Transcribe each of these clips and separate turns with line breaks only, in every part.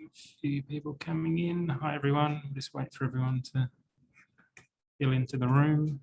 A few people coming in. Hi everyone. We'll just wait for everyone to fill into the room.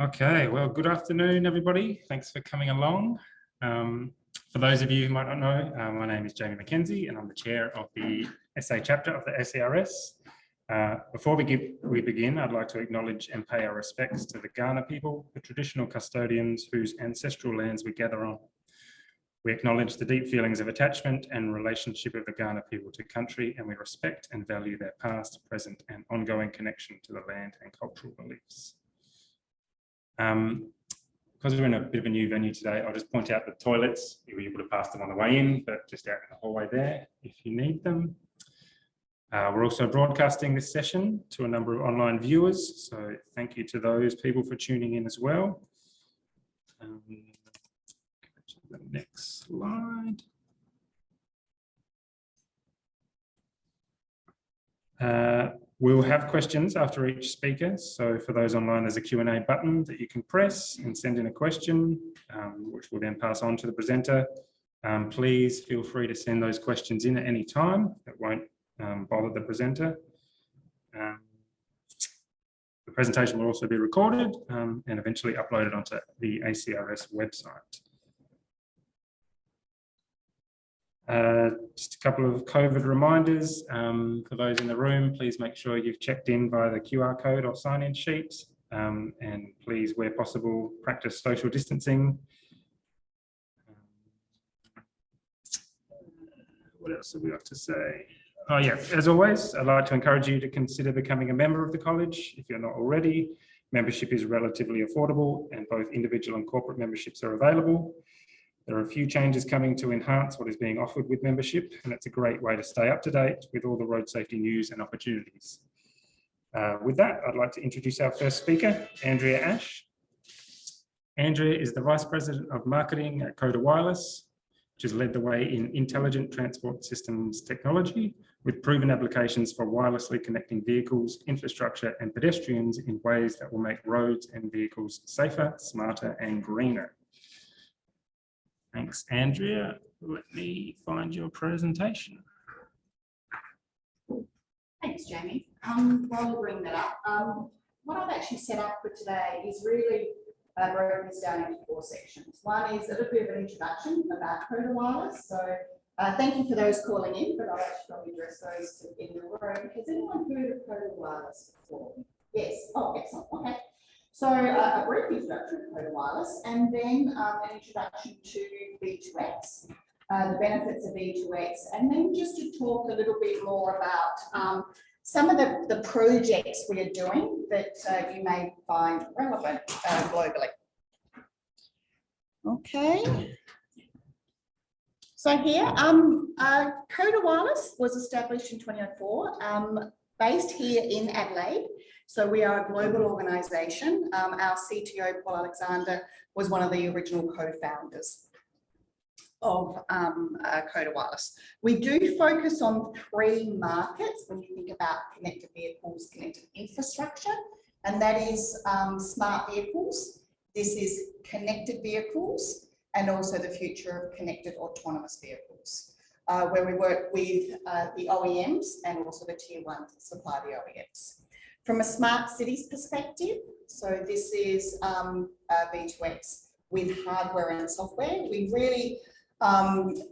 Okay, well, good afternoon, everybody. Thanks for coming along. For those of you who might not know, my name is Jamie McKenzie, and I'm the chair of the SA chapter of the ACRS. Before we begin, I'd like to acknowledge and pay our respects to the Kaurna people, the traditional custodians whose ancestral lands we gather on. We acknowledge the deep feelings of attachment and relationship of the Kaurna people to country, and we respect and value their past, present, and ongoing connection to the land and cultural beliefs. Because we're in a bit of a new venue today, I'll just point out the toilets. You would have passed them on the way in, but just out in the hallway there if you need them. We're also broadcasting this session to a number of online viewers, so thank you to those people for tuning in as well. The next slide. We'll have questions after each speaker. So for those online, there's a Q&A button that you can press and send in a question, which we'll then pass on to the presenter. Please feel free to send those questions in at any time. It won't bother the presenter. The presentation will also be recorded and eventually uploaded onto the ACRS website. Just a couple of COVID reminders for those in the room. Please make sure you've checked in via the QR code or sign-in sheet, and please, where possible, practice social distancing. What else have we got to say? Oh yeah, as always, I'd like to encourage you to consider becoming a member of the college if you're not already. Membership is relatively affordable, and both individual and corporate memberships are available. There are a few changes coming to enhance what is being offered with membership, and it's a great way to stay up to date with all the road safety news and opportunities. With that, I'd like to introduce our first speaker, Andrea Ash. Andrea is the Vice President of Marketing at Cohda Wireless, which has led the way in intelligent transport systems technology with proven applications for wirelessly connecting vehicles, infrastructure, and pedestrians in ways that will make roads and vehicles safer, smarter, and greener. Thanks, Andrea. Let me find your presentation.
Thanks, Jamie. While you bring that up, what I've actually set up for today is really broken this down into 4 sections. One is a little bit of an introduction about Cohda Wireless. So thank you for those calling in, but I'll actually probably address those in the room. Has anyone heard of Cohda Wireless before? Yes. Oh, excellent. Okay. So a brief introduction to Cohda Wireless, and then an introduction to V2X, the benefits of V2X, and then just to talk a little bit more about some of the projects we are doing that you may find relevant globally. Okay. So here, Cohda Wireless was established in 2004, based here in Adelaide. So we are a global organisation. Our CTO, Paul Alexander, was one of the original co-founders of Cohda Wireless. We do focus on 3 markets when you think about connected vehicles, connected infrastructure, and that is smart vehicles. This is connected vehicles, and also the future of connected autonomous vehicles, where we work with the OEMs and also the tier 1 to supply the OEMs. From a smart cities perspective, so this is V2X. with hardware and software. We really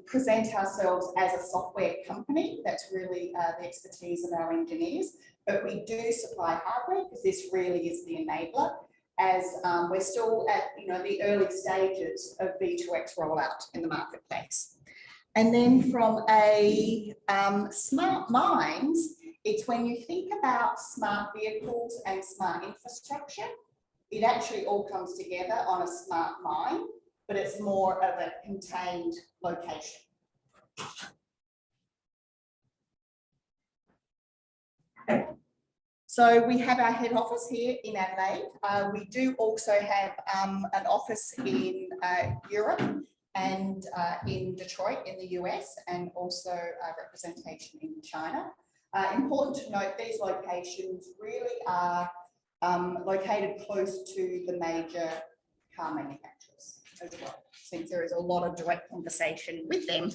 present ourselves as a software company. That's really the expertise of our engineers, but we do supply hardware because this really is the enabler, as we're still at the early stages of V2X rollout in the marketplace. And then from a smart mines, it's when you think about smart vehicles and smart infrastructure, it actually all comes together on a smart mine, but it's more of a contained location. So we have our head office here in Adelaide. We do also have an office in Europe and in Detroit in the US, and also representation in China. Important to note, these locations really are located close to the major car manufacturers as well, since there is a lot of direct conversation with them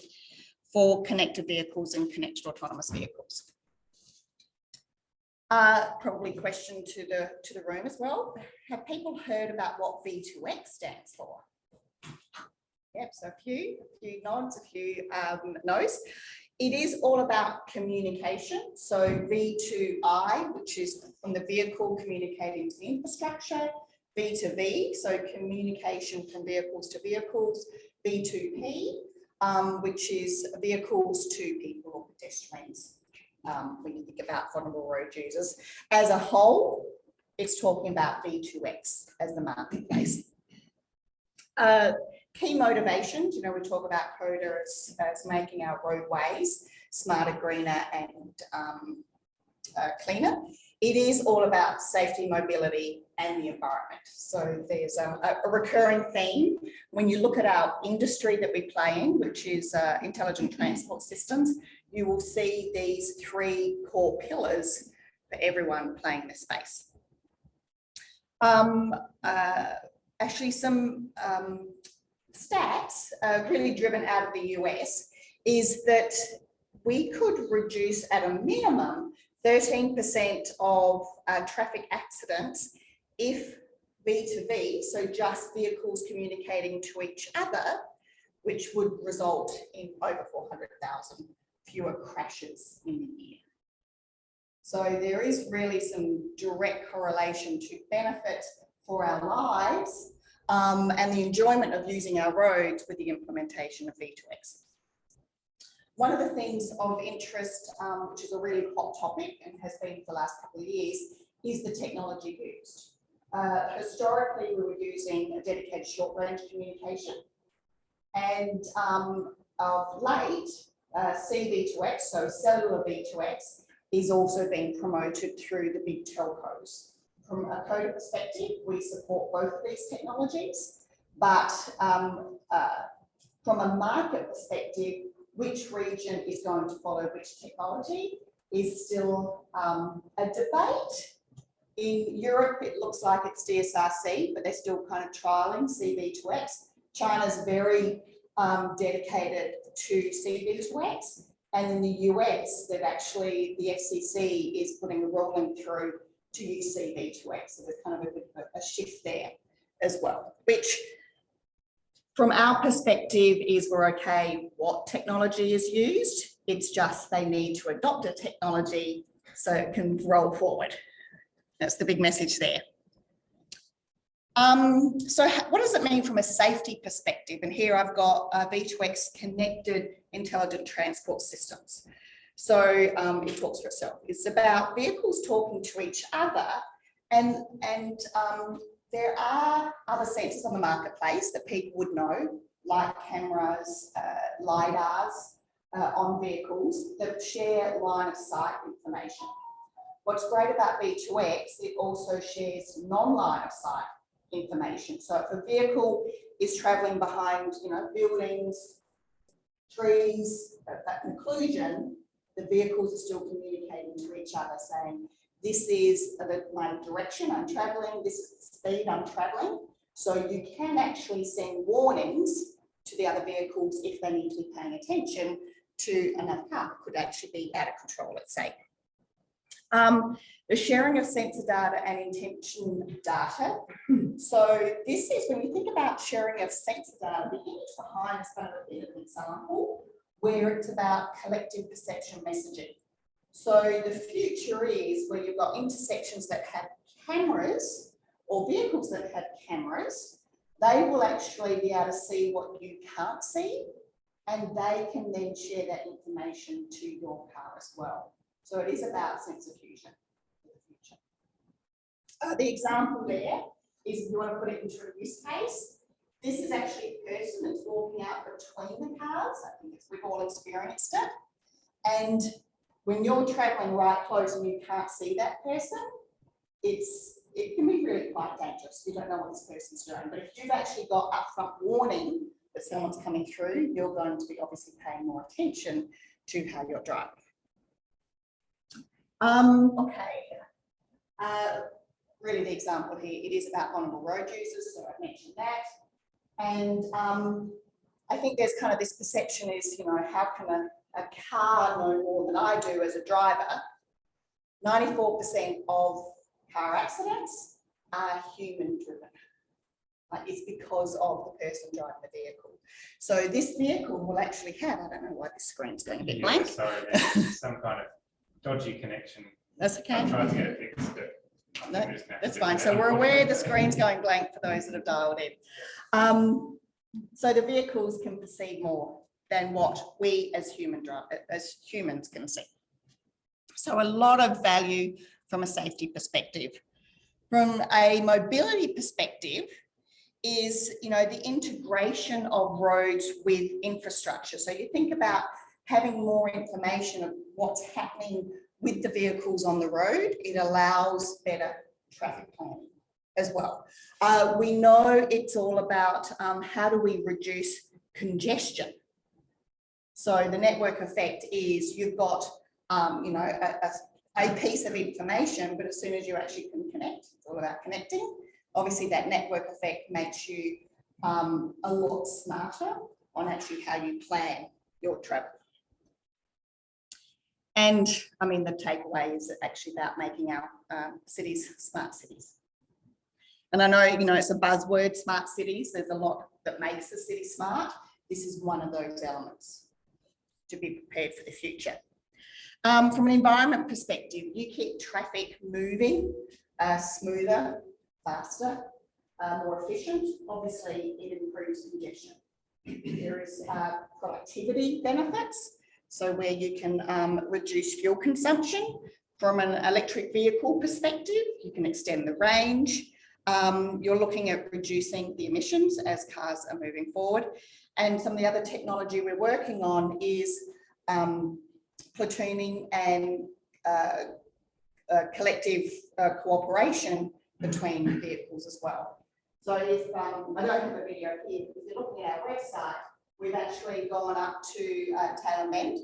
for connected vehicles and connected autonomous vehicles. Probably question to the room as well. Have people heard about what V2X stands for? Yep, so a few nods, a few no's. It is all about communication. So V2I, which is from the vehicle communicating to the infrastructure, V2V, so communication from vehicles to vehicles, V2P, which is vehicles to people or pedestrians. When you think about vulnerable road users. As a whole, it's talking about V2X as the marketplace. Key motivations, we talk about Cohda as making our roadways smarter, greener, and cleaner. It is all about safety, mobility, and the environment. So there's a recurring theme. When you look at our industry that we play in, which is intelligent transport systems, you will see these three core pillars for everyone playing this space. Actually, some stats really driven out of the US is that we could reduce at a minimum 13% of traffic accidents if V2V, so just vehicles communicating to each other, which would result in over 400,000 fewer crashes in the year. So there is really some direct correlation to benefits for our lives and the enjoyment of using our roads with the implementation of V2X. One of the things of interest, which is a really hot topic and has been for the last couple of years, is the technology used. Historically, we were using a dedicated short-range communication, and of late, CV2X, so cellular V2X, is also being promoted through the big telcos. From a Cohda perspective, we support both of these technologies, but from a market perspective, which region is going to follow which technology is still a debate. In Europe, it looks like it's DSRC, but they're still kind of trialing CV2X. China's very dedicated to CV2X, and in the US, they've actually, the FCC is putting a ruling through to use CV2X, so there's kind of a bit of a shift there as well, which from our perspective is we're okay what technology is used, it's just they need to adopt a technology so it can roll forward. That's the big message there. So what does it mean from a safety perspective? And here I've got V2X connected intelligent transport systems. So it talks for itself. It's about vehicles talking to each other, and there are other sensors on the marketplace that people would know, like cameras, LiDARs on vehicles that share line of sight information. What's great about V2X, it also shares non-line of sight information. So if a vehicle is traveling behind, buildings, trees, that conclusion, the vehicles are still communicating to each other, saying, this is my direction I'm traveling, this is the speed I'm traveling. So you can actually send warnings to the other vehicles if they need to be paying attention to another car that could actually be out of control, let's say. The sharing of sensor data and intention data. So this is when you think about sharing of sensor data, the image behind is kind of a bit of an example where it's about collective perception messaging. So the future is where you've got intersections that have cameras or vehicles that have cameras. They will actually be able to see what you can't see, and they can then share that information to your car as well. So it is about sensor fusion for the future. The example there is, if you want to put it into a use case, this is actually a person that's walking out between the cars. I think we've all experienced it. And when you're traveling right close and you can't see that person, it can be really quite dangerous. You don't know what this person's doing. But if you've actually got upfront warning that someone's coming through, you're going to be obviously paying more attention to how you're driving. Really the example here, it is about vulnerable road users, so I mentioned that. And I think there's kind of this perception is, you know, how can a car know more than I do as a driver? 94% of car accidents are human driven. It's because of the person driving the vehicle. So this vehicle will actually have, I don't know why this screen's going a bit blank.
Sorry, there's some kind of dodgy connection.
That's okay.
I'm trying to get it fixed, but
no, that's fine. So we're aware the screen's going blank for those that have dialed in. So the vehicles can perceive more than what we as humans can see. So a lot of value from a safety perspective. From a mobility perspective is, you know, the integration of roads with infrastructure. So you think about having more information of what's happening with the vehicles on the road. It allows better traffic planning as well. We know it's all about how do we reduce congestion. So the network effect is you've got, you know, a piece of information, but as soon as you actually can connect, it's all about connecting. Obviously, that network effect makes you a lot smarter on actually how you plan your travel. And I mean, the takeaway is actually about making our cities smart cities. And I know, you know, it's a buzzword, smart cities. There's a lot that makes a city smart. This is one of those elements to be prepared for the future. From an environment perspective, you keep traffic moving smoother, faster, more efficient. Obviously, it improves congestion. There is productivity benefits. So where you can reduce fuel consumption. From an electric vehicle perspective, you can extend the range. You're looking at reducing the emissions as cars are moving forward. And some of the other technology we're working on is platooning and collective cooperation between vehicles as well. So if I don't have a video here, if you're looking at our website, we've actually gone up to Taylor Mend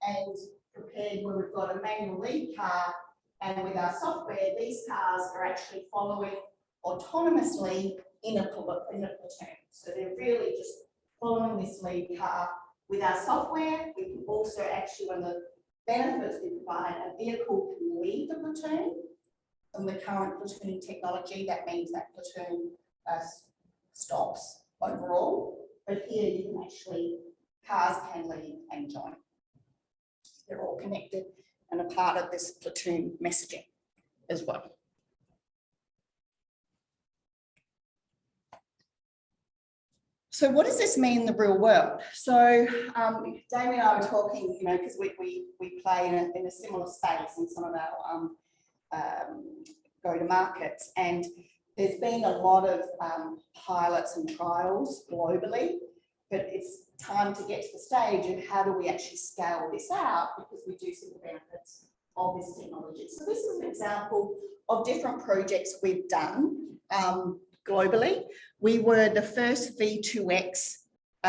and prepared where we've got a manual lead car, and with our software, these cars are actually following autonomously in a platoon. So they're really just following this lead car. With our software, we can also actually, one of the benefits we provide, a vehicle can lead the platoon. From the current platooning technology, that means that platoon stops overall. But here you can actually, cars can lead and join. They're all connected and a part of this platoon messaging as well. So what does this mean in the real world? So Damian and I were talking, you know, because we play in a similar space in some of our go-to-markets, and there's been a lot of pilots and trials globally, but it's time to get to the stage of how do we actually scale this out, because we do see the benefits of this technology. So this is an example of different projects we've done globally. We were the first V2X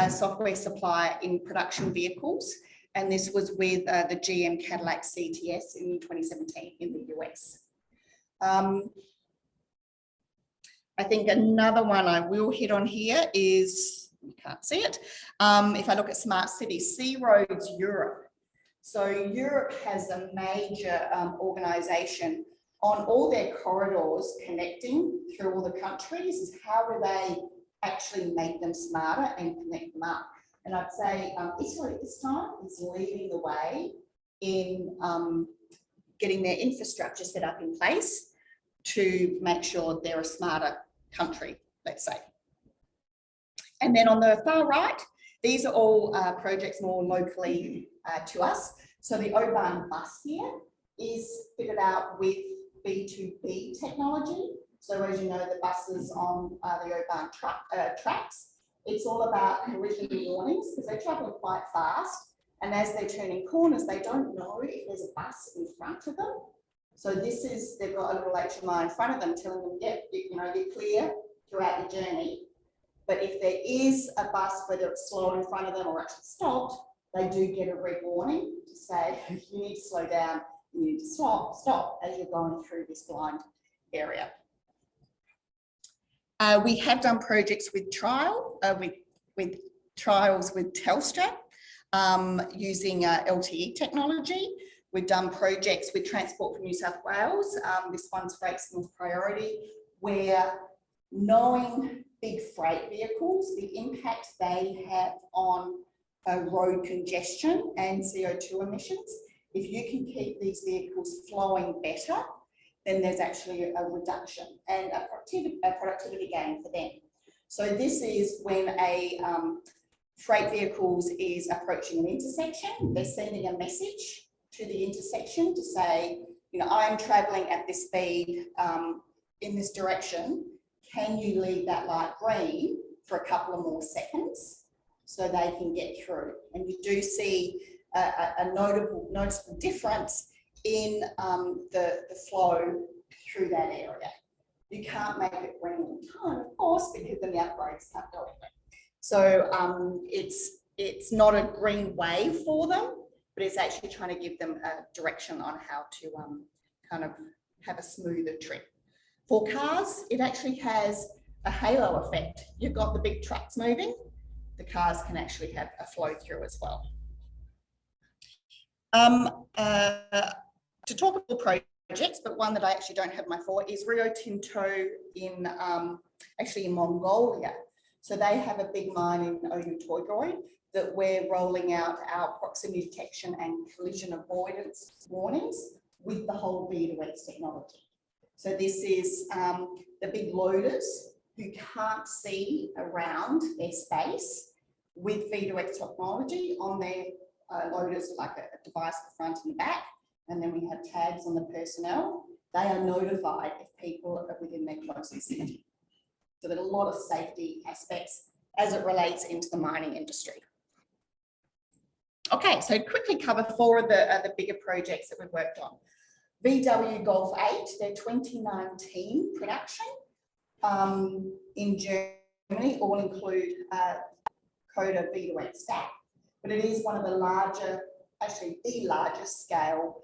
software supplier in production vehicles, and this was with the GM Cadillac CTS in 2017 in the US. I think another one I will hit on here is, you can't see it, if I look at smart cities, C Roads Europe. So Europe has a major organisation on all their corridors connecting through all the countries, is how do they actually make them smarter and connect them up. And I'd say Italy this time is leading the way in getting their infrastructure set up in place to make sure they're a smarter country, let's say. And then on the far right, these are all projects more locally to us. So the Oban bus here is fitted out with V2B technology. So as you know, the buses on the Oban tracks, it's all about collision warnings because they're traveling quite fast. And as they're turning corners, they don't know if there's a bus in front of them. So this is, they've got a little HMI in front of them telling them, yep, you know, you're clear throughout your journey. But if there is a bus, whether it's slow in front of them or actually stopped, they do get a red warning to say, you need to slow down, you need to stop as you're going through this blind area. We have done projects with trials with Telstra using LTE technology. We've done projects with Transport for New South Wales. This one's Freight Signals Priority, where knowing big freight vehicles, the impact they have on road congestion and CO2 emissions. If you can keep these vehicles flowing better, then there's actually a reduction and a productivity gain for them. So this is when a freight vehicles is approaching an intersection, they're sending a message to the intersection to say, you know, I'm traveling at this speed in this direction. Can you leave that light green for a couple of more seconds so they can get through? And you do see a noticeable difference in the flow through that area. You can't make it green all the time, of course, because then the upgrades can't go anywhere. So it's not a green wave for them, but it's actually trying to give them a direction on how to kind of have a smoother trip. For cars, it actually has a halo effect. You've got the big trucks moving, the cars can actually have a flow through as well. To talk about projects, but one that I actually don't have my for is Rio Tinto in actually in Mongolia. So they have a big mine in Oyu Tolgoi that we're rolling out our proximity detection and collision avoidance warnings with the whole V2X technology. So this is the big loaders who can't see around their space with V2X technology on their loaders, like a device at the front and the back. And then we have tags on the personnel. They are notified if people are within their close vicinity. So there's a lot of safety aspects as it relates into the mining industry. Okay, so quickly cover 4 of the bigger projects that we've worked on. VW Golf 8, their 2019 production in Germany, all include Cohda V2X stack, but it is one of the larger, actually the largest scale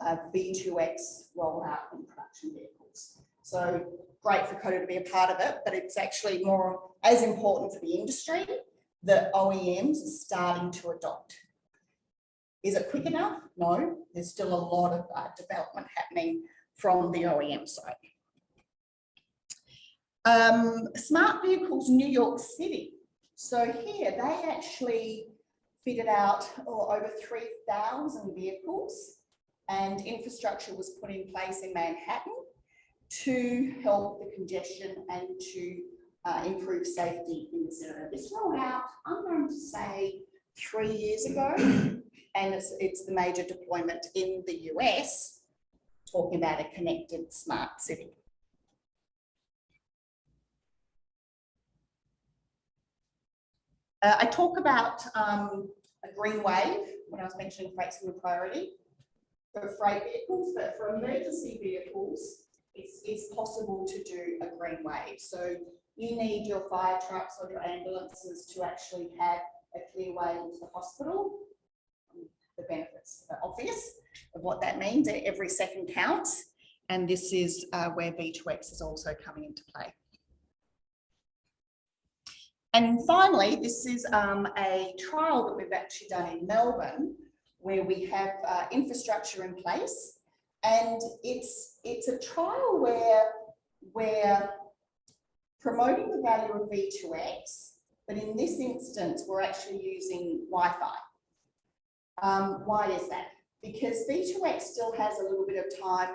V2X rollout in production vehicles. So great for Cohda to be a part of it, but it's actually more as important for the industry that OEMs are starting to adopt. Is it quick enough? No, there's still a lot of development happening from the OEM side. Smart vehicles, New York City. So here they actually fitted out over 3,000 vehicles, and infrastructure was put in place in Manhattan to help the congestion and to improve safety in this area. This rolled out, I'm going to say 3 years ago, and it's the major deployment in the US, talking about a connected smart city. I talk about a green wave when I was mentioning freight signal priority for freight vehicles, but for emergency vehicles, it's possible to do a green wave. So you need your fire trucks or your ambulances to actually have a clear way into the hospital. The benefits are obvious of what that means. Every second counts, and this is where V2X is also coming into play. And finally, this is a trial that we've actually done in Melbourne, where we have infrastructure in place, and it's a trial where we're promoting the value of V2X, but in this instance, we're actually using Wi-Fi. Why is that? Because V2X still has a little bit of time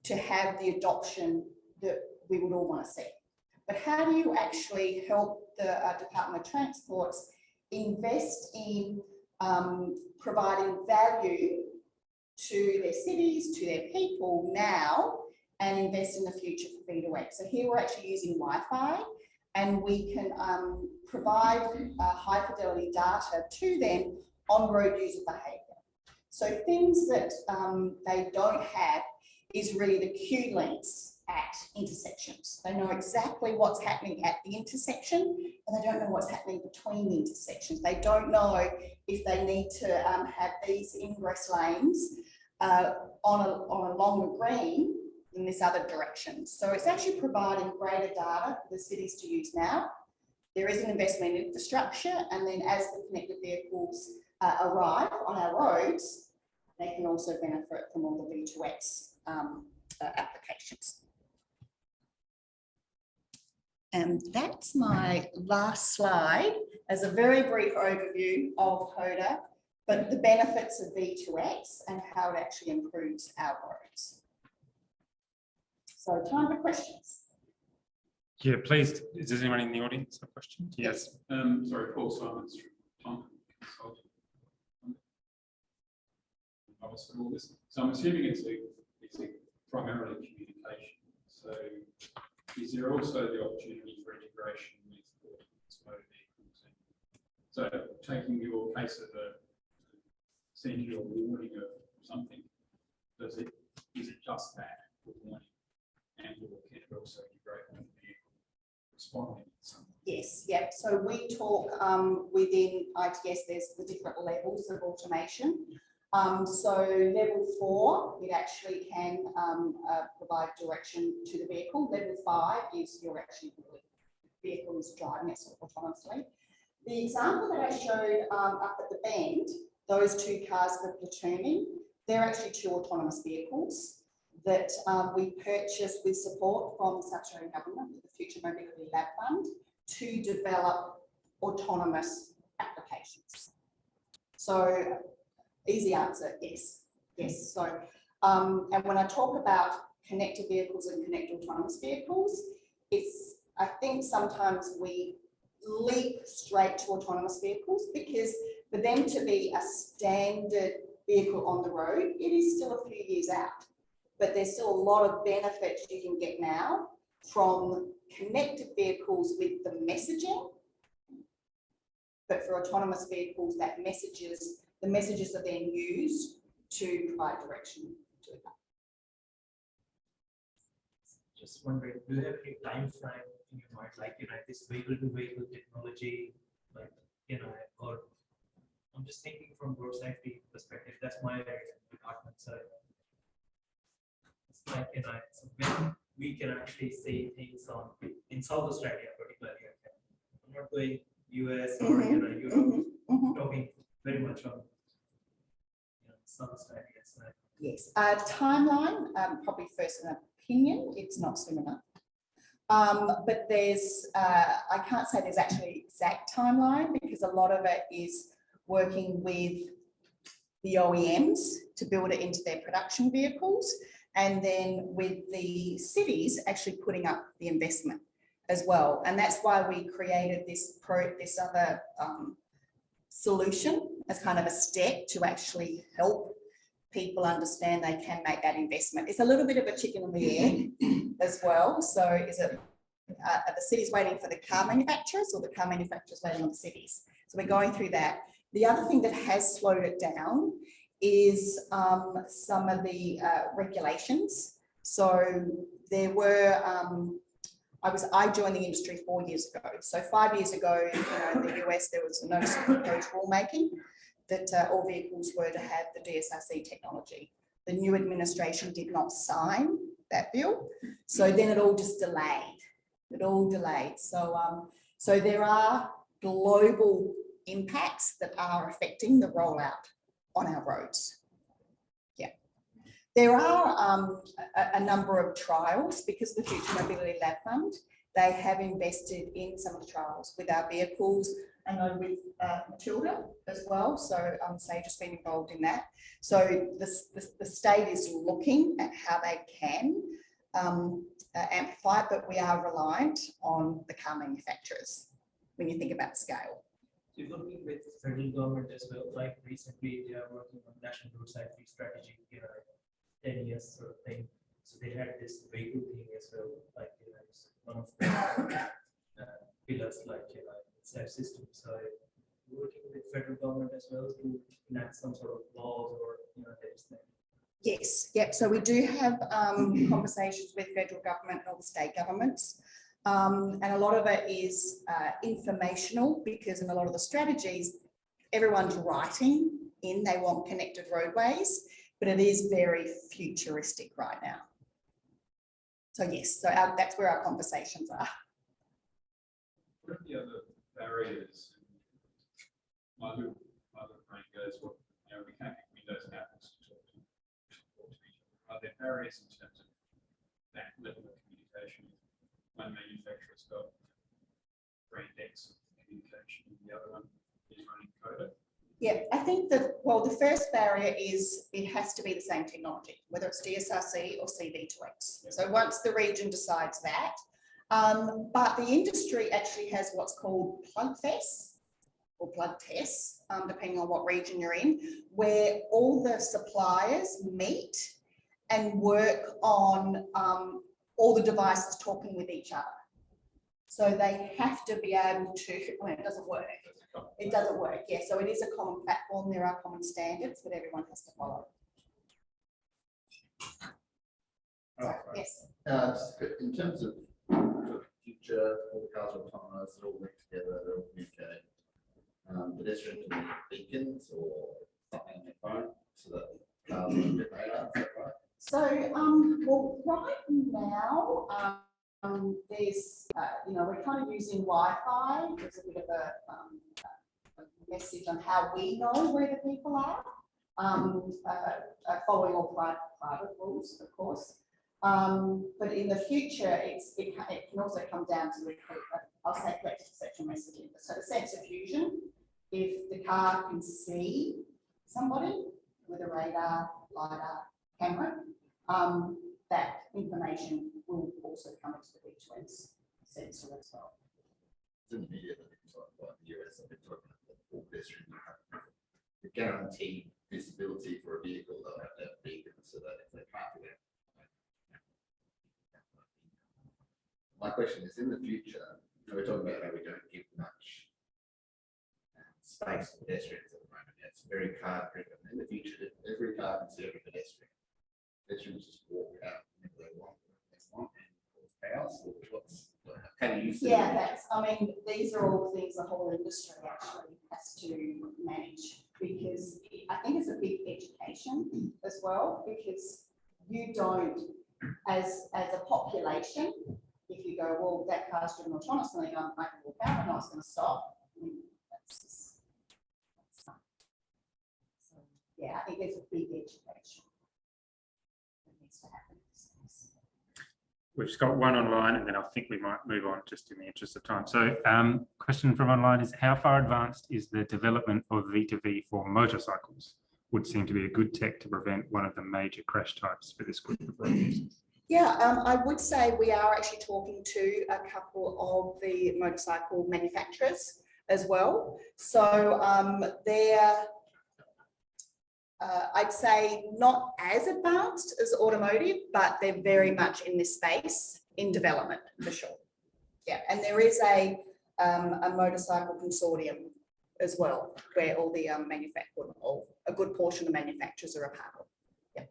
to have the adoption that we would all want to see. But how do you actually help the Department of Transport's invest in providing value to their cities, to their people now, and invest in the future for V2X? So here we're actually using Wi-Fi, and we can provide high fidelity data to them on road user behaviour. So things that they don't have is really the queue lengths at intersections. They know exactly what's happening at the intersection, and they don't know what's happening between the intersections. They don't know if they need to have these ingress lanes on a longer green in this other direction. So it's actually providing greater data for the cities to use now. There is an investment in infrastructure, and then as the connected vehicles arrive on our roads, they can also benefit from all the V2X applications. And that's my last slide as a very brief overview of Cohda, but the benefits of V2X and how it actually improves our roads. So time for questions.
Yeah, please. Is there anyone in the audience have questions? Yes.
Sorry, Paul Simons from Consulting. All this. So I'm assuming it's primarily communication. So is there also the opportunity for integration with motor vehicles? So taking your case of a essentially a warning of something, is it just that for warning, and or can it also integrate with the vehicle responding in some way?
Yes, yeah. So we talk within ITS, there's the different levels of automation. So level 4, it actually can provide direction to the vehicle. Level 5 is you're actually the vehicle is driving it sort of autonomously. The example that I showed up at the bend, those 2 cars for platooning, they're actually 2 autonomous vehicles that we purchased with support from the South Australian Government with the Future Mobility Lab Fund to develop autonomous applications. So easy answer, yes, yes. So, and when I talk about connected vehicles and connected autonomous vehicles, I think sometimes we leap straight to autonomous vehicles because for them to be a standard vehicle on the road, it is still a few years out, but there's still a lot of benefits you can get now from connected vehicles with the messaging, but for autonomous vehicles, the messages are then used to provide direction to it.
Just wondering, do you have any time frame in your mind, like, this vehicle-to-vehicle technology, like, or I'm just thinking from road safety perspective, that's my department. So it's like, so when we can actually see things in South Australia, particularly. Okay. I'm not going US or Europe, talking very much on South Australia. So.
Yes, timeline, probably first an opinion, it's not soon enough. But there's, I can't say there's actually exact timeline because a lot of it is working with the OEMs to build it into their production vehicles, and then with the cities actually putting up the investment as well. And that's why we created this other solution as kind of a step to actually help people understand they can make that investment. It's a little bit of a chicken and the egg as well. So is it, are the cities waiting for the car manufacturers or the car manufacturers waiting on the cities? So we're going through that. The other thing that has slowed it down is some of the regulations. So there were, I joined the industry 4 years ago. So 5 years ago, in the US, there was a notice of proposed rulemaking that all vehicles were to have the DSRC technology. The new administration did not sign that bill. So then it all just delayed. It all delayed. So, so there are global impacts that are affecting the rollout on our roads. Yeah. There are a number of trials because the Future Mobility Lab Fund, they have invested in some of the trials with our vehicles. I know with Matilda as well, so Sage has been involved in that. So the state is looking at how they can amplify, but we are reliant on the car manufacturers when you think about scale.
You're working with federal government as well, like recently they are working on National Road Safety Strategy, 10 years sort of thing. So they had this vehicle thing as well, like it's one of the pillars, like safe system. So working with federal government as well to enact some sort of laws or legislation.
Yes, yep. So we do have conversations with federal government and all the state governments. And a lot of it is informational because in a lot of the strategies, everyone's writing in, they want connected roadways, but it is very futuristic right now. So yes, so that's where our conversations are.
What are the other barriers? My little brain goes, well, we can't get Windows and Apples to talk to each other. Are there barriers in terms of that level of communication? One manufacturer's got brand X communication, and the other one is running Cohda.
Yeah, I think that, well, the first barrier is it has to be the same technology, whether it's DSRC or CV2X. Yeah. So once the region decides that, but the industry actually has what's called plug tests or plug tests, depending on what region you're in, where all the suppliers meet and work on all the devices talking with each other. So they have to be able to, well, it doesn't work. It doesn't work, yeah. So it is a common platform. There are common standards that everyone has to follow. So, yes.
In terms of future, all the cars are autonomous, they're all linked together, they're all communicating. Pedestrian can be beacons or something on their phone so that cars are a bit later. Is that right?
So, well, right now, there's, we're kind of using Wi-Fi. There's a bit of a message on how we know where the people are, following all private rules, of course. But in the future, it can also come down to, I'll say, collective perception messaging. So the sensor fusion, if the car can see somebody with a radar, LiDAR, camera, that information will also come into the V2X sensor as well.
In the media, like the US, I've been talking about all pedestrians the guaranteed visibility for a vehicle. They'll have to have beacons so that if they can't do that. My question is, in the future, we're talking about how we don't give much space to pedestrians at the moment. It's very car driven. In the future, every car can see every pedestrian. Pedestrians just walk out whenever they want, and cause chaos. How do you see
Yeah, that's, I mean, these are all things the whole industry actually has to manage, because I think it's a big education as well, because you don't, as a population, if you go, well, that car's driven autonomously, I'm going to walk out, and I was going to stop. That's just, so, yeah, I think there's a big education that needs to happen.
We've got one online, and then I think we might move on just in the interest of time. So question from online is, how far advanced is the development of V2V for motorcycles? Would seem to be a good tech to prevent one of the major crash types for this group of road users. Yeah,
I would say we are actually talking to a couple of the motorcycle manufacturers as well. So they're, I'd say not as advanced as automotive, but they're very much in this space in development for sure. Yeah, and there is a motorcycle consortium as well, where all the manufacturers, or a good portion of manufacturers are a part of. Yeah.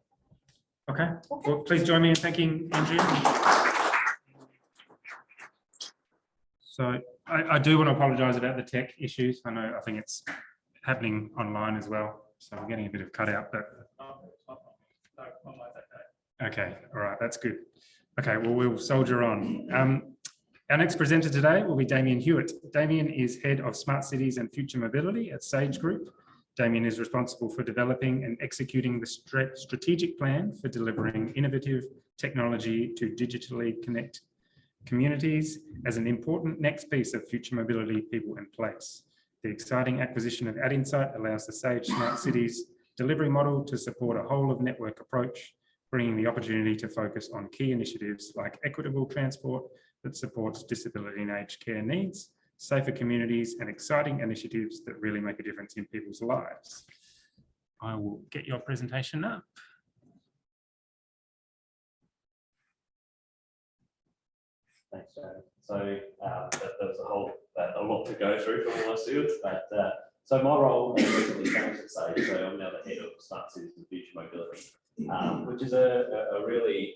Okay. Well, please join me in thanking Andrea. So I do want to apologise about the tech issues. I think it's happening online as well. So we're getting a bit of cutout, but okay, all right, that's good. Okay, well, we'll soldier on. Our next presenter today will be Damian Hewitt. Damian is Head of Smart Cities and Future Mobility at Sage Group. Damian is responsible for developing and executing the strategic plan for delivering innovative technology to digitally connect communities as an important next piece of future mobility, people and place. The exciting acquisition of Addinsight allows the Sage Smart Cities delivery model to support a whole of network approach, bringing the opportunity to focus on key initiatives like equitable transport that supports disability and aged care needs, safer communities, and exciting initiatives that really make a difference in people's lives. I will get your presentation up.
Thanks, Jared. So there was a lot to go through from all my students, but so my role has recently changed at Sage. So I'm now the head of Smart Cities and Future Mobility, which is a really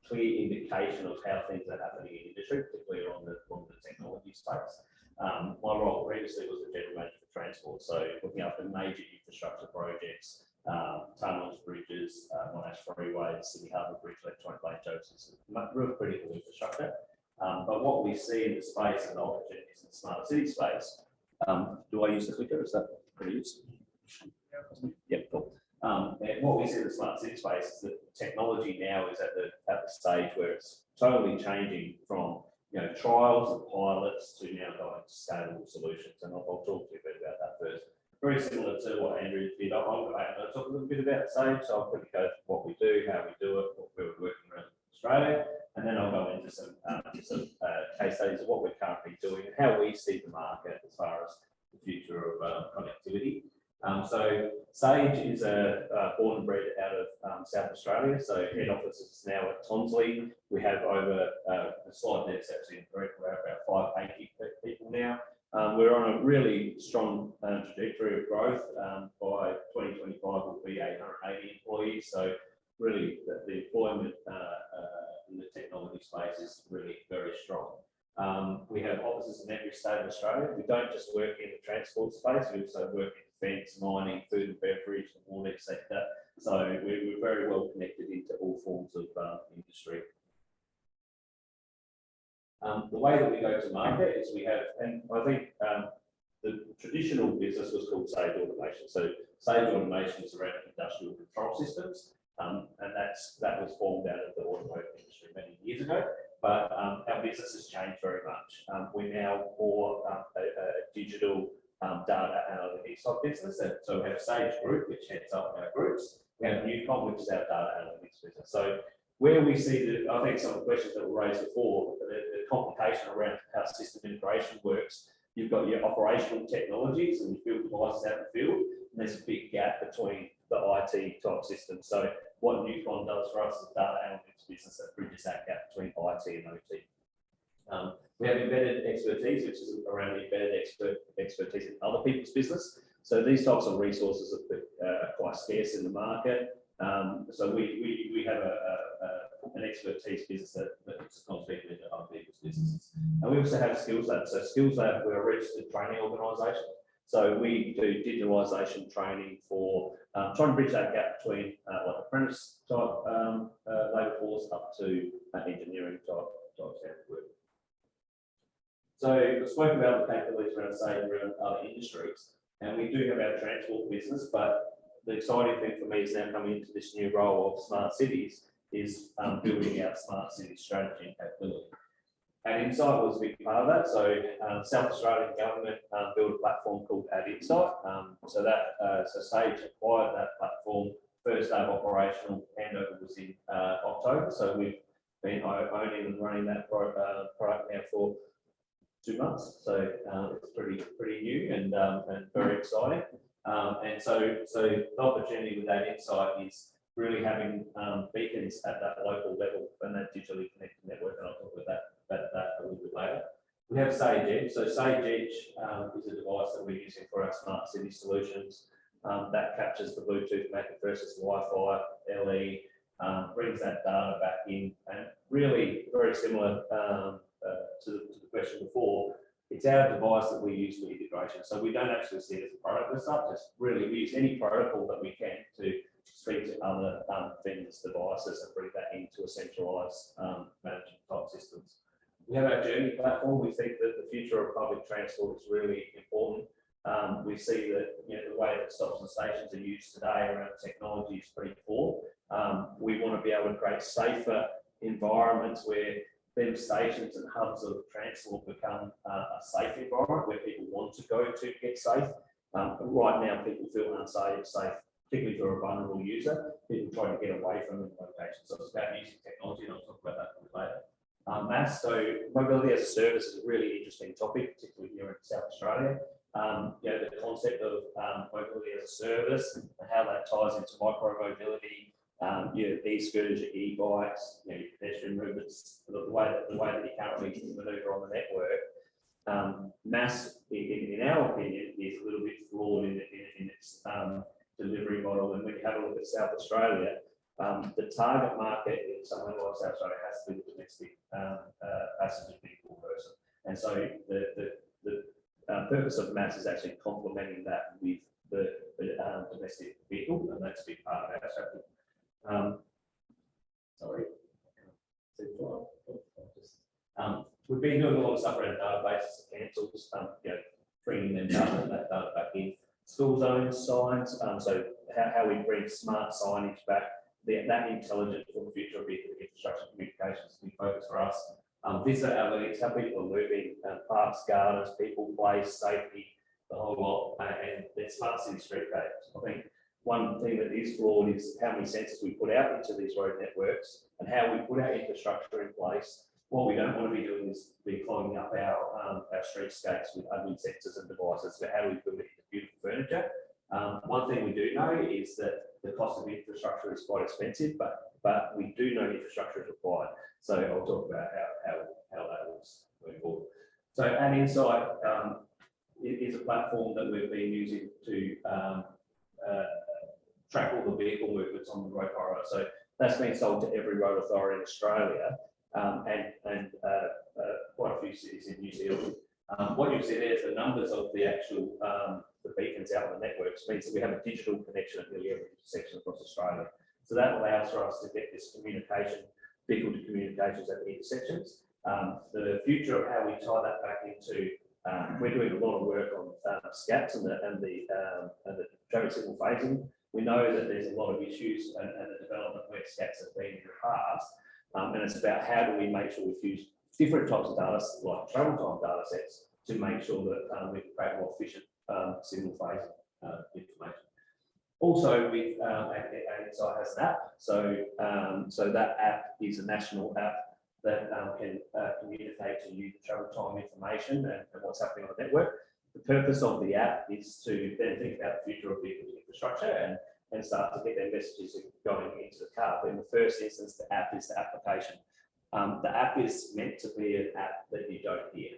clear indication of how things are happening in industry, particularly on the technology space. My role previously was the general manager for transport, so looking after major infrastructure projects, tunnels, bridges, non-ash freeways, Sydney Harbour Bridge, electronic lane jokes, real critical infrastructure. But what we see in the space and the opportunities in the smart city space, do I use the clicker? Is that pretty useful? Yeah, cool. And what we see in the smart city space is that technology now is at the stage where it's totally changing from trials and pilots to now going to scalable solutions, and I'll talk to you a bit about that first. Very similar to what Andrea did. I'm going to talk a little bit about Sage, so I'll quickly go through what we do, how we do it, what we're working around Australia, and then I'll go into some case studies of what we're currently doing and how we see the market as far as the future of connectivity. So Sage is born and bred out of South Australia. So head office is now at Tonsley. We have over the slide there, actually we're about 580 people now. We're on a really strong trajectory of growth. By 2025, we'll be 880 employees. So really, the employment in the technology space is really very strong. We have offices in every state of Australia. We don't just work in the transport space, we also work in defence, mining, food and beverage, the water sector. So we're very well connected into all forms of industry. The way that we go to market is we have, and I think the traditional business was called Sage Automation. So Sage Automation is around industrial control systems, and that was formed out of the automotive industry many years ago. But our business has changed very much. We're now more a digital data analytics type business. And so we have Sage Group, which heads up our groups. We have Newcom, which is our data analytics business. So where we see I think some of the questions that were raised before, the complication around how system integration works, you've got your operational technologies and you build devices out in the field, and there's a big gap between the IT type systems. So what Newcom does for us is data analytics business that bridges that gap between IT and OT. We have embedded expertise, which is around embedded expertise in other people's business. So these types of resources are quite scarce in the market. So we have an expertise business that sometimes people into other people's businesses. And we also have Skills Lab. So Skills Lab, we're a registered training organisation. So we do digitalisation training for trying to bridge that gap between like apprentice type labour force up to engineering type standard work. So I spoke about the capabilities around Sage around other industries, and we do have our transport business, but the exciting thing for me is now coming into this new role of smart cities is building out smart city strategy and capability. Addinsight was a big part of that. So South Australian government built a platform called Addinsight. So Sage acquired that platform. First day of operational handover was in October. So we've been owning and running that product now for 2 months. So it's pretty new and very exciting. And so the opportunity with Addinsight is really having beacons at that local level and that digitally connected network. And I'll talk about that a little bit later. We have Sage Edge. So Sage Edge is a device that we're using for our smart city solutions that captures the Bluetooth MAC versus Wi-Fi, LE, brings that data back in, and really very similar to the question before. It's our device that we use for integration. So we don't actually see it as a product as such. It's really, we use any protocol that we can to speak to other vendors' devices and bring that into a centralised management type systems. We have our Journi platform. We think that the future of public transport is really important. We see that the way that stops and stations are used today around technology is pretty poor. We want to be able to create safer environments where them stations and hubs of transport become a safe environment where people want to go to get safe. Right now, people feel unsafe, particularly for a vulnerable user. People try to get away from the location. So it's about using technology, and I'll talk about that later. Mass, so mobility as a service is a really interesting topic, particularly here in South Australia. The concept of mobility as a service and how that ties into micro mobility, your e-scooters, your e-bikes, your pedestrian movements, the way that you currently maneuver on the network. Mass, in our opinion, is a little bit flawed in its delivery model. And when you have a look at South Australia, the target market in somewhere like South Australia has to be the domestic passenger vehicle person. And so the purpose of Mass is actually complementing that with the domestic vehicle, and that's a big part of our strategy. We've been doing a lot of stuff around databases and cancels, bringing them that data back in. School zones, signs, so how we bring smart signage back, that intelligent for the future of vehicle infrastructure communications is a big focus for us. Visitor analytics, how people are moving, parks, gardens, people, place, safety, the whole lot, and then smart city street cameras. I think one thing that is flawed is how many sensors we put out into these road networks and how we put our infrastructure in place. What we don't want to be doing is be clogging up our streetscapes with ugly sensors and devices. So how do we build it into beautiful furniture? One thing we do know is that the cost of infrastructure is quite expensive, but we do know infrastructure is required. So I'll talk about how that looks moving forward. So Addinsight is a platform that we've been using to track all the vehicle movements on the road corridor. So that's been sold to every road authority in Australia and quite a few cities in New Zealand. What you'll see there is the numbers of the actual the beacons out on the networks means that we have a digital connection at nearly every intersection across Australia. So that allows for us to get this communication, vehicle to communications at the intersections. The future of how we tie that back into, we're doing a lot of work on SCAPs and the traffic signal phasing. We know that there's a lot of issues and the development where SCAPs have been in the past. And it's about how do we make sure we use different types of data, like travel time data sets, to make sure that we can create more efficient signal phasing information. Also, with Addinsight has an app. So that app is a national app that can communicate to you the travel time information and what's happening on the network. The purpose of the app is to then think about the future of vehicle infrastructure and start to get their messages going into the car. But in the first instance, the app is the application. The app is meant to be an app that you don't hear.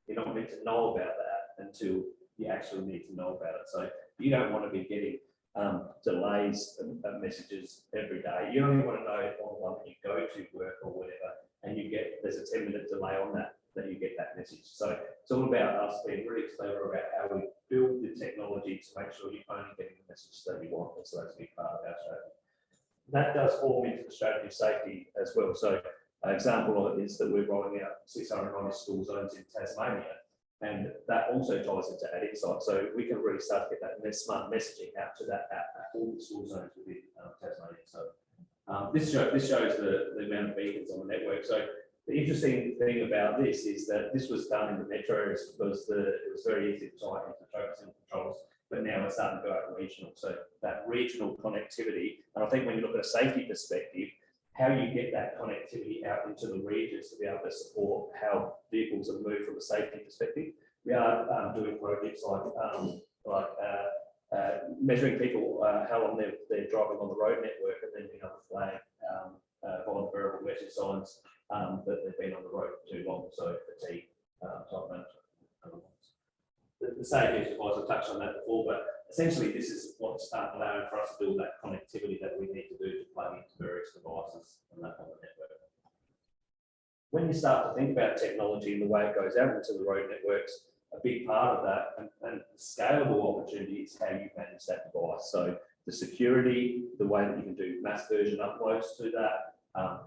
You're not meant to know about that until you actually need to know about it. So you don't want to be getting delays and messages every day. You only want to know on one that you go to work or whatever, and there's a 10-minute delay on that you get that message. So it's all about us being really clever about how we build the technology to make sure you're only getting the message that you want. And so that's a big part of our strategy. That does form into the strategy of safety as well. So an example of it is that we're rolling out 690 school zones in Tasmania, and that also ties into Addinsight. So we can really start to get that smart messaging out to that app at all the school zones within Tasmania. So this shows the amount of beacons on the network. So the interesting thing about this is that this was done in the metro areas because it was very easy to tie into traffic signal controls, but now it's starting to go out regional. So that regional connectivity, and I think when you look at a safety perspective, how you get that connectivity out into the regions to be able to support how vehicles are moved from a safety perspective. We are doing projects like measuring people how long they're driving on the road network, and then being able to flag variable message signs that they've been on the road for too long. So fatigue type management. The safety device, I've touched on that before, but essentially this is what's allowing for us to build that connectivity that we need to do to plug into various devices and that on the network. When you start to think about technology and the way it goes out into the road networks, a big part of that and scalable opportunity is how you manage that device. So the security, the way that you can do mass version uploads to that,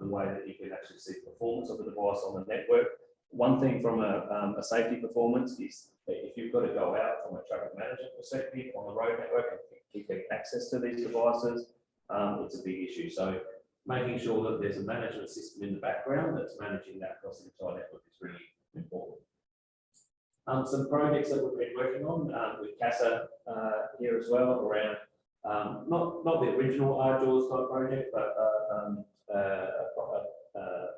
the way that you can actually see the performance of the device on the network, One thing from a safety performance is that if you've got to go out from a traffic management perspective on the road network and keep getting access to these devices, it's a big issue. So making sure that there's a management system in the background that's managing that across the entire network is really important. Some projects that we've been working on with CASA here as well around not the original RJAWS type project, but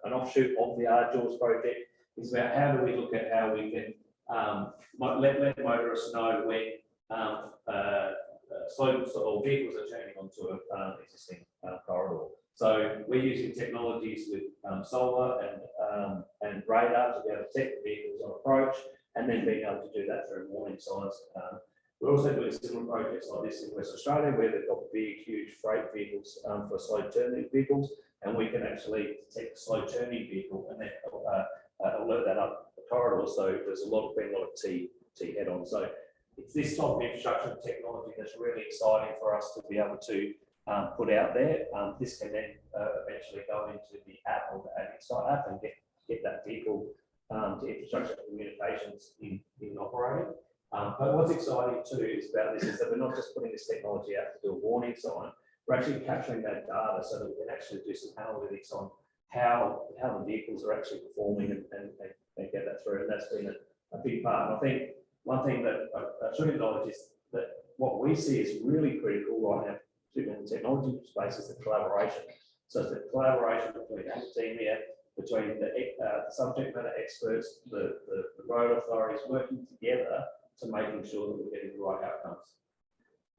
an offshoot of the RJAWS project is about how do we look at how we can let motorists know when slow vehicles are turning onto an existing corridor. So we're using technologies with solar and radar to be able to detect the vehicles on approach, and then being able to do that through warning signs. We're also doing similar projects like this in Western Australia, where they've got big, huge freight vehicles for slow turning vehicles, and we can actually detect a slow turning vehicle and then alert that up the corridor. So there's been a lot of T head-on. So it's this type of infrastructure and technology that's really exciting for us to be able to put out there. This can then eventually go into the app or the Addinsight app and get that vehicle to infrastructure communications in operating. But what's exciting too is about this is that we're not just putting this technology out to do a warning sign, we're actually capturing that data so that we can actually do some analytics on how the vehicles are actually performing and get that through. And that's been a big part. And I think one thing that I should acknowledge is that what we see is really critical right now, particularly in the technology space, is the collaboration. So it's the collaboration between academia, between the subject matter experts, the road authorities working together to making sure that we're getting the right outcomes.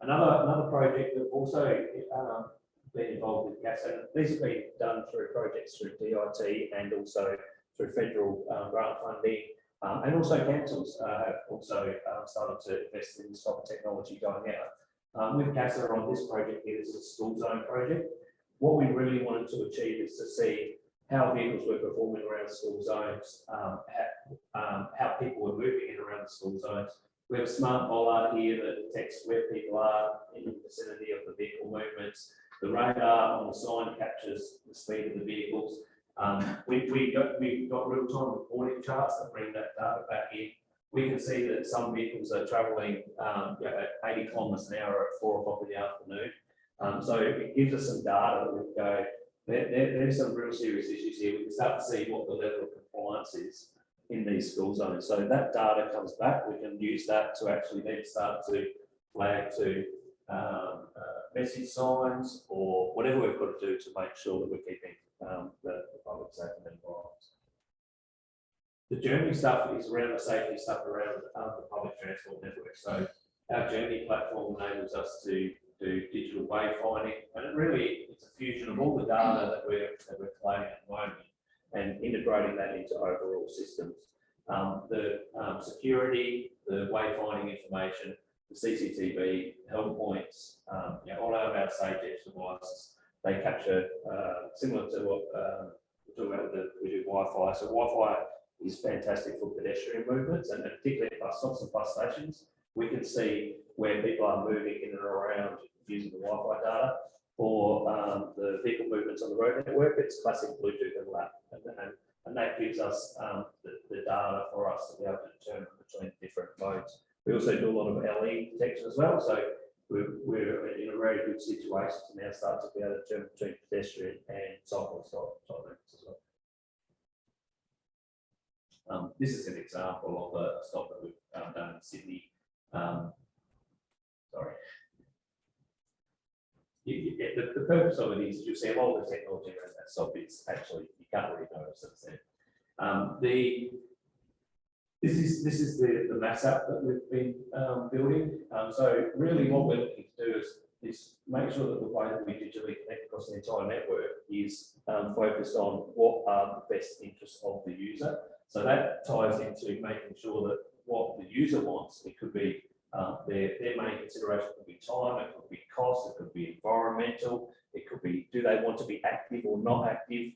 Another project that also been involved with CASA, and these have been done through projects through DIT and also through federal grant funding, and also councils have also started to invest in this type of technology going out. With CASA on this project here, this is a school zone project. What we really wanted to achieve is to see how vehicles were performing around school zones, how people were moving in around the school zones. We have a smart bollard here that detects where people are in the vicinity of the vehicle movements. The radar on the sign captures the speed of the vehicles. We've got real-time reporting charts that bring that data back in. We can see that some vehicles are travelling at 80 kilometres an hour at 4 o'clock in the afternoon. So it gives us some data that we can go, there's some real serious issues here. We can start to see what the level of compliance is in these school zones. So that data comes back, we can use that to actually then start to flag to message signs or whatever we've got to do to make sure that we're keeping the public safe and environment. The Journi stuff is around the safety stuff around the public transport network. So our Journi platform enables us to do digital wayfinding, and it really it's a fusion of all the data that we're collating at the moment and integrating that into overall systems. The security, the wayfinding information, the CCTV, help points, all of our safe edge devices, they capture similar to what we do Wi-Fi. So Wi-Fi is fantastic for pedestrian movements, and particularly at bus stops and bus stations. We can see where people are moving in and around using the Wi-Fi data. For the vehicle movements on the road network, it's classic Bluetooth and LAP, and that gives us the data for us to be able to determine between different modes. We also do a lot of LE detection as well, so we're in a very good situation to now start to be able to determine between pedestrian and cyclist type movements as well. This is an example of a stop that we've done in Sydney. Sorry. The purpose of it is you'll see a lot of the technology around that stop. It's actually, you can't really notice it's there. This is the mass app that we've been building. So really what we're looking to do is make sure that the way that we digitally connect across the entire network is focused on what are the best interests of the user. So that ties into making sure that what the user wants, it could be their main consideration could be time, it could be cost, it could be environmental, it could be do they want to be active or not active,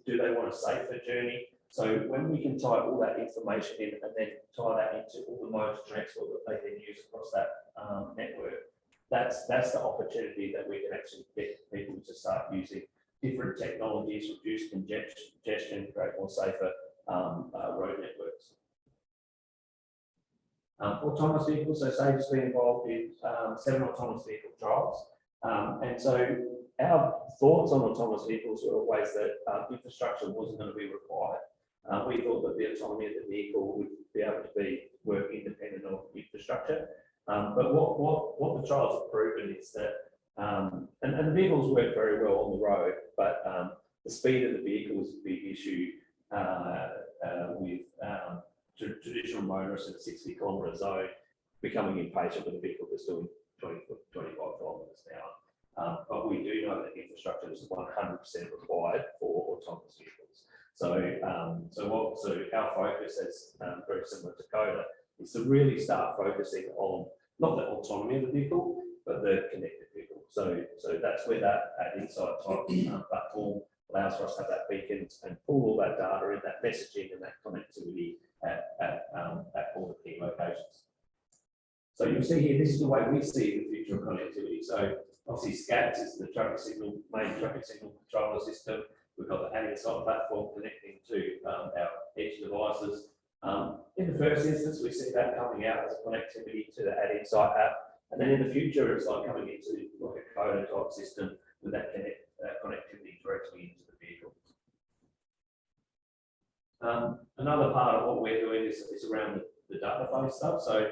do they want a safer journey. So when we can tie all that information in and then tie that into all the modes of transport that they can use across that network, that's the opportunity that we can actually get people to start using different technologies, reduce congestion, create more safer road networks. Autonomous vehicles, so SAGE has been involved in 7 autonomous vehicle trials. And so our thoughts on autonomous vehicles were always that infrastructure wasn't going to be required. We thought that the autonomy of the vehicle would be able to work independent of infrastructure. But what the trials have proven is that, and the vehicles work very well on the road, but the speed of the vehicle is a big issue with traditional motorists in a 60-kilometre zone becoming impatient with a vehicle that's doing 25 kilometres an hour. But we do know that infrastructure is 100% required for autonomous vehicles. So, so our focus is very similar to Cohda, is to really start focusing on not the autonomy of the vehicle, but the connected vehicle. So that's where that Addinsight type platform allows for us to have that beacon and pull all that data in, that messaging and that connectivity at all the key locations. So you'll see here, this is the way we see the future of connectivity. So obviously SCATS is the traffic signal, main traffic signal controller system. We've got the Addinsight platform connecting to our edge devices. In the first instance, we see that coming out as a connectivity to the Addinsight app. And then in the future, it's like coming into like a Cohda type system with that connectivity directly into the vehicle. Another part of what we're doing is around the data phone stuff. So,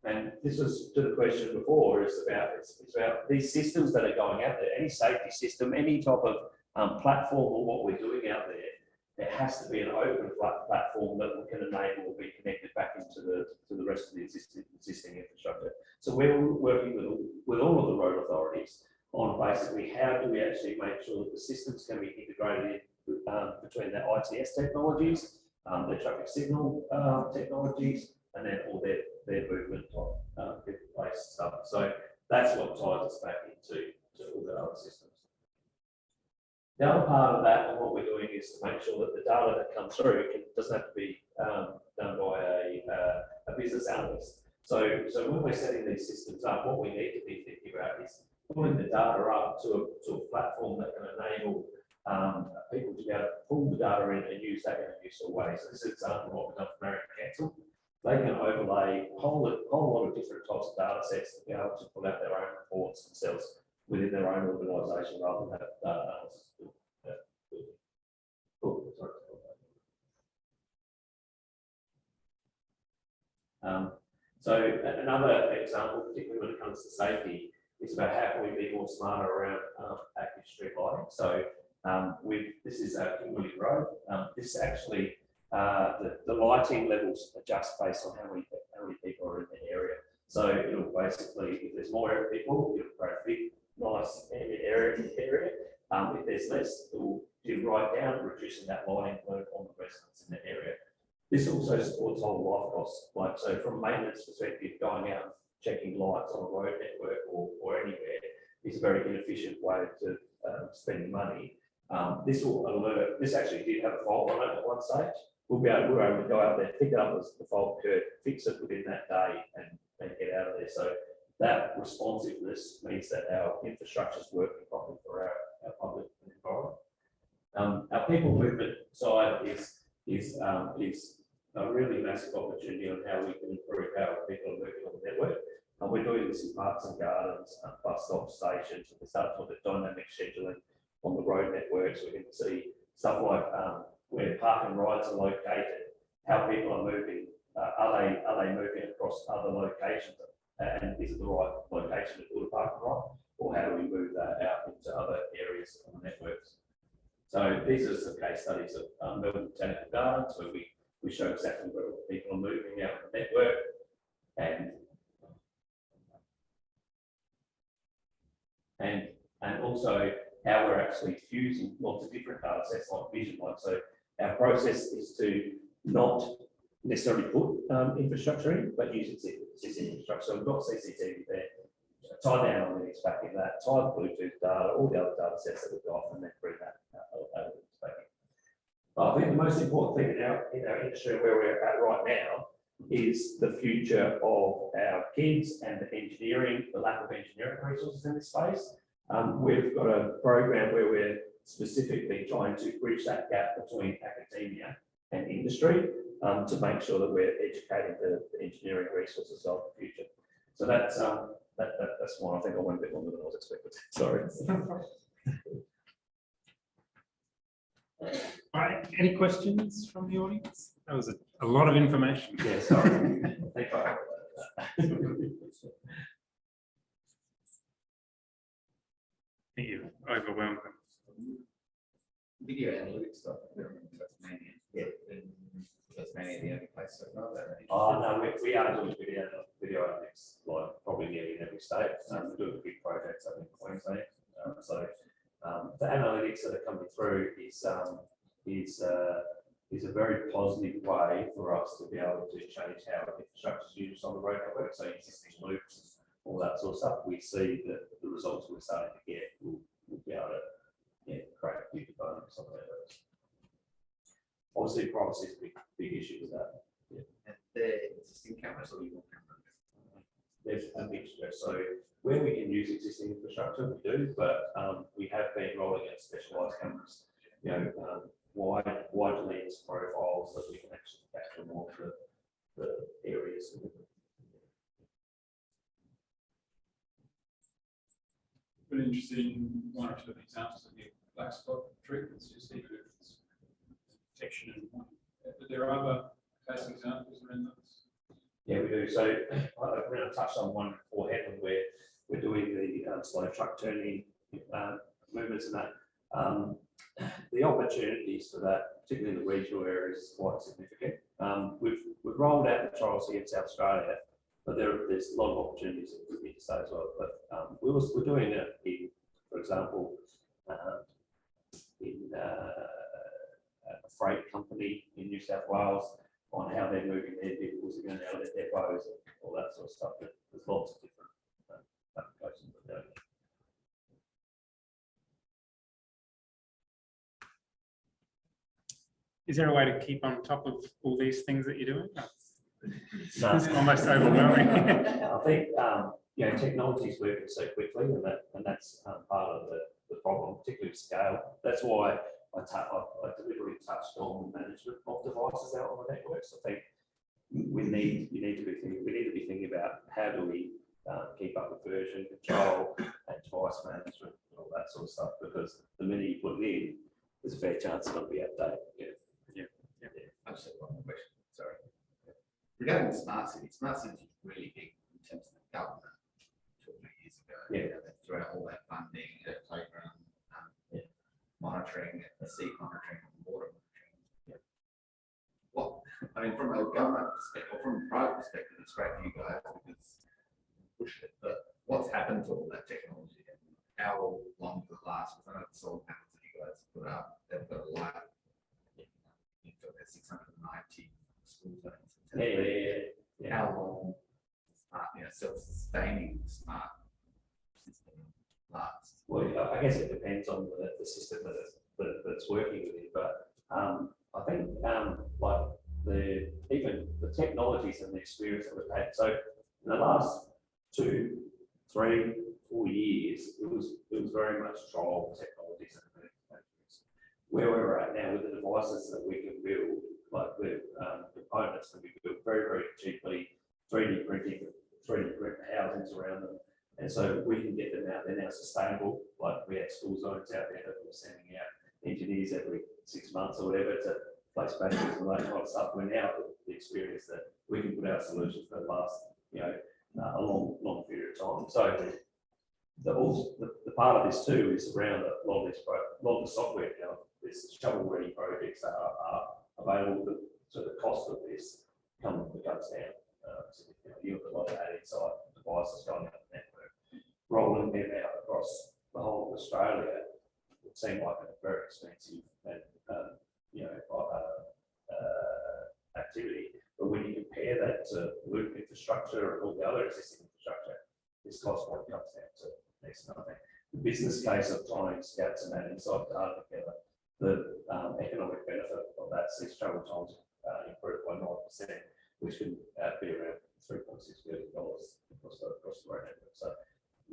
and this was to the question before, it's about these systems that are going out there, any safety system, any type of platform or what we're doing out there, there has to be an open platform that we can enable or be connected back into the rest of the existing infrastructure. So we're working with all of the road authorities on basically how do we actually make sure that the systems can be integrated between their ITS technologies, their traffic signal technologies, and then all their movement of place stuff. So that's what ties us back into all the other systems. The other part of that and what we're doing is to make sure that the data that comes through doesn't have to be done by a business analyst. So when we're setting these systems up, what we need to be thinking about is pulling the data up to a platform that can enable people to be able to pull the data in and use that in a useful way. So this is an example of what we've done for American Council. They can overlay a whole lot of different types of data sets to be able to pull out their own reports themselves within their own organisation rather than have data analysis. So another example, particularly when it comes to safety, is about how can we be more smarter around active street lighting. So this is Kimberley Road. This actually the lighting levels adjust based on how many people are in the area. So it'll basically, if there's more people, it'll create a big, nice area. If there's less, it will dim right down, reducing that lighting load on the residents in the area. This also supports whole life costs. Like, so from a maintenance perspective, going out and checking lights on a road network or anywhere is a very inefficient way to spend money. This will alert. This actually did have a fault on it at one stage. We were able to go out there, pick it up as the fault occurred, fix it within that day, and get out of there. So that responsiveness means that our infrastructure is working properly for our public environment. Our people movement side is a really massive opportunity on how we can improve how people are moving on the network. And we're doing this in parks and gardens, bus stop stations, and we start to look at dynamic scheduling on the road networks. We can see stuff like where park and rides are located, how people are moving, are they moving across other locations, and is it the right location to build a park and ride, or how do we move that out into other areas on the networks? So these are some case studies of Melbourne Botanical Gardens where we show exactly where people are moving out of the network, and also how we're actually fusing lots of different data sets like vision. So our process is to not necessarily put infrastructure in, but use existing infrastructure. So we've got CCTV there, tie the analytics back in that, tie the Bluetooth data, all the other data sets that we've got, and then bring that back in. But I think the most important thing in our industry where we're at right now is the future of our kids and the engineering, the lack of engineering resources in this space. We've got a program where we're specifically trying to bridge that gap between academia and industry to make sure that we're educating the engineering resources of the future. So that's that's why I think I went a bit longer than I was expected. Sorry.
All right, any questions from the audience? That was a lot of information.
Yeah, sorry. Thank you.
You overwhelmed them.
Video analytics stuff. Tasmania. Yeah. Tasmania, the only place so far that.
Oh, no, we are doing video analytics, like probably nearly in every state. We're doing big projects up in Queensland. The analytics that are coming through is a very positive way for us to be able to change how infrastructure is used on the road network. So existing loops, all that sort of stuff. We see that the results we're starting to get will be able to create a big component of some of those. Obviously, privacy is a big issue with that. Yeah.
And the existing cameras or you want cameras?
There's a mixture. So where we can use existing infrastructure, we do, but we have been rolling out specialised cameras. You know, wide lens profiles that we can actually capture more of the areas.
Been interested in one or two of the examples of the black spot treatments you see for detection and but there are other case examples around those.
Yeah, we do. So I'm going to touch on one beforehand where we're doing the slow truck turning movements and that. The opportunities for that, particularly in the regional areas, is quite significant. We've rolled out the trials here in South Australia, but there's a lot of opportunities in the state as well. But we're doing it in, for example, in a freight company in New South Wales on how they're moving their vehicles in and out of their depots and all that sort of stuff. There's lots of different applications of that.
Is there a way to keep on top of all these things that you're doing?
No.
It's almost overwhelming.
I think technology is moving so quickly, and that's part of the problem, particularly with scale. That's why I deliberately touched on the management of devices out on the networks. I think we need to be thinking about how do we keep up with version control and device management and all that sort of stuff, because the minute you put it in, there's a fair chance it's going to be outdated.
I just have one more question. Sorry. Regarding smart cities is really big in terms of the government 2 or 3 years ago.
Yeah.
They threw out all that funding, that playground monitoring, the sea monitoring, and water monitoring. Yeah. Well, I mean, from a government perspective, or from a private perspective, it's great for you guys because you push it. But what's happened to all that technology and how long does it last? Because I know the solar panels that you guys put up, they've got a life. You've got 690 school zones.
Yeah.
How long smart, self-sustaining smart system lasts?
Well, I guess it depends on the system that's working with it, but I think like even the technologies and the experience that we've had. So in the last 2, 3, 4 years, it was very much trial technologies and where we're at now with the devices that we can build, like the components that we build very, very cheaply, 3D print housings around them. And so we can get them out. They're now sustainable. Like we have school zones out there that we're sending out engineers every 6 months or whatever to place batteries and that kind of stuff. We're now at the experience that we can put out solutions that last, a long period of time. So the part of this too is around a lot of the software now. There's shovel-ready projects that are available, so the cost of this comes down. You have a lot of Addinsight devices going out the network, rolling them out across the whole of Australia would seem like a very expensive and activity. But when you compare that to loop infrastructure and all the other existing infrastructure, this cost point comes down to next to nothing. The business case of trying to get some Addinsight data together, the economic benefit of that sees travel times improved by 9%, which can be around $3.6 billion across the road network. So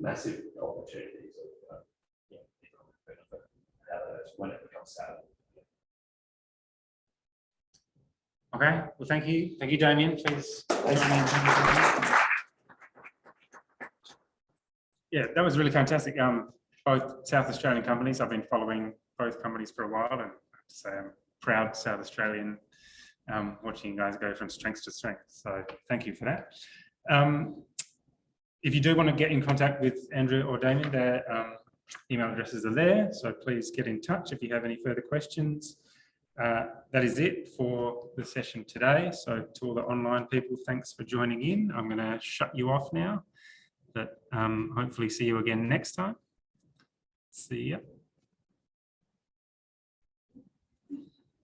massive opportunities of economic benefit when it becomes scalable.
Okay, well, thank you. Thank you, Damian. Please. Yeah, that was really fantastic. Both South Australian companies, I've been following both companies for a while, and I have to say I'm proud South Australian, watching you guys go from strength to strength. So thank you for that. If you do want to get in contact with Andrea or Damian, their email addresses are there. So please get in touch if you have any further questions. That is it for the session today. So to all the online people, thanks for joining in. I'm going to shut you off now, but hopefully see you again next time. See ya.